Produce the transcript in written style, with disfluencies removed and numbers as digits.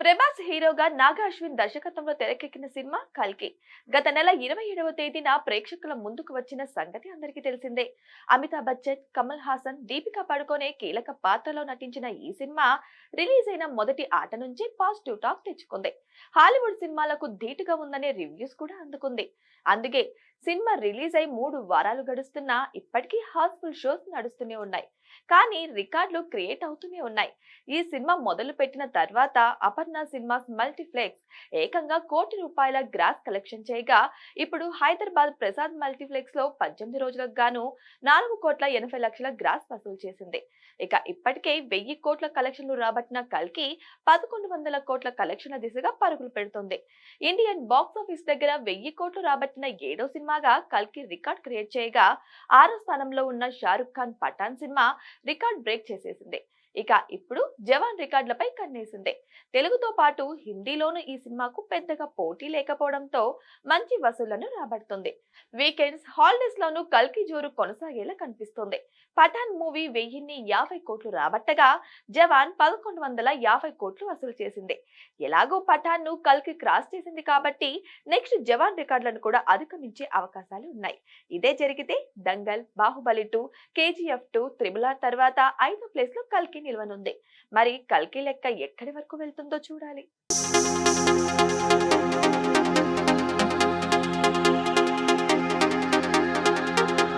ప్రభాస్ హీరోగా నాగా అశ్విన్ దర్శకత్వంలో తెరకెక్కిన సినిమా కల్కి గత నెల 27వ తేదీన ప్రేక్షకుల ముందుకు వచ్చిన సంగతి అందరికీ తెలిసిందే. అమితాబ్ బచ్చన్, కమల్ హాసన్, దీపికా పడుకోనే కీలక పాత్రలో నటించిన ఈ సినిమా రిలీజ్ అయిన మొదటి ఆట నుంచి పాజిటివ్ టాక్ తెచ్చుకుంది. హాలీవుడ్ సినిమాలకు ధీటుగా ఉందనే రివ్యూస్ కూడా అందుకుంది. అందుకే సినిమా రిలీజ్ అయి 3 వారాలు గడుస్తున్నా ఇప్పటికీ హౌస్ఫుల్ షోస్ నడుస్తూనే ఉన్నాయి. కానీ రికార్డులు క్రియేట్ అవుతూనే ఉన్నాయి. ఈ సినిమా మొదలు పెట్టిన తర్వాత అపర్ణ సినిమాస్ మల్టీప్లెక్స్ ఏకంగా ₹1,00,00,000 గ్రాస్ కలెక్షన్ చేయగా, ఇప్పుడు హైదరాబాద్ ప్రసాద్ మల్టీప్లెక్స్ లో 18 రోజులకు గాను ₹4,80,00,000 గ్రాస్ వసూలు చేసింది. ఇక ఇప్పటికే 1,000 కోట్ల కలెక్షన్లు రాబట్టిన కల్కి 1,100 కోట్ల కలెక్షన్ల దిశగా పరుగులు పెడుతుంది. ఇండియన్ బాక్స్ ఆఫీస్ దగ్గర 1,000 కోట్లు రాబట్టిన 7వ సినిమాగా కల్కి రికార్డ్ క్రియేట్ చేయగా, 6వ స్థానంలో ఉన్న Shahrukh Khan Pathaan cinema record break చేసేసింది. ఇక ఇప్పుడు జవాన్ రికార్డులపై కన్నేసింది. తెలుగుతో పాటు హిందీలోనూ ఈ సినిమాకు పెద్దగా పోటీ లేకపోవడంతో మంచి వసూళ్లను రాబడుతుంది. వీకెండ్స్, హాలిడేస్ లోనూ కల్కి జోరు కొనసాగేలా కనిపిస్తుంది. పఠాన్ మూవీ 1,050 కోట్లు రాబట్టగా, జవాన్ 1,150 కోట్లు వసూలు చేసింది. ఎలాగో పఠాన్ ను కల్కి క్రాస్ చేసింది కాబట్టి నెక్స్ట్ జవాన్ రికార్డులను కూడా అధిగమించే అవకాశాలు ఉన్నాయి. ఇదే జరిగితే దంగల్, బాహుబలి 2, KGF 2, RRR తర్వాత 5వ ప్లేస్ లో కల్కి నిలవనుంది. మరి కల్కి లెక్క ఎక్కడి వరకు వెళ్తుందో చూడాలి.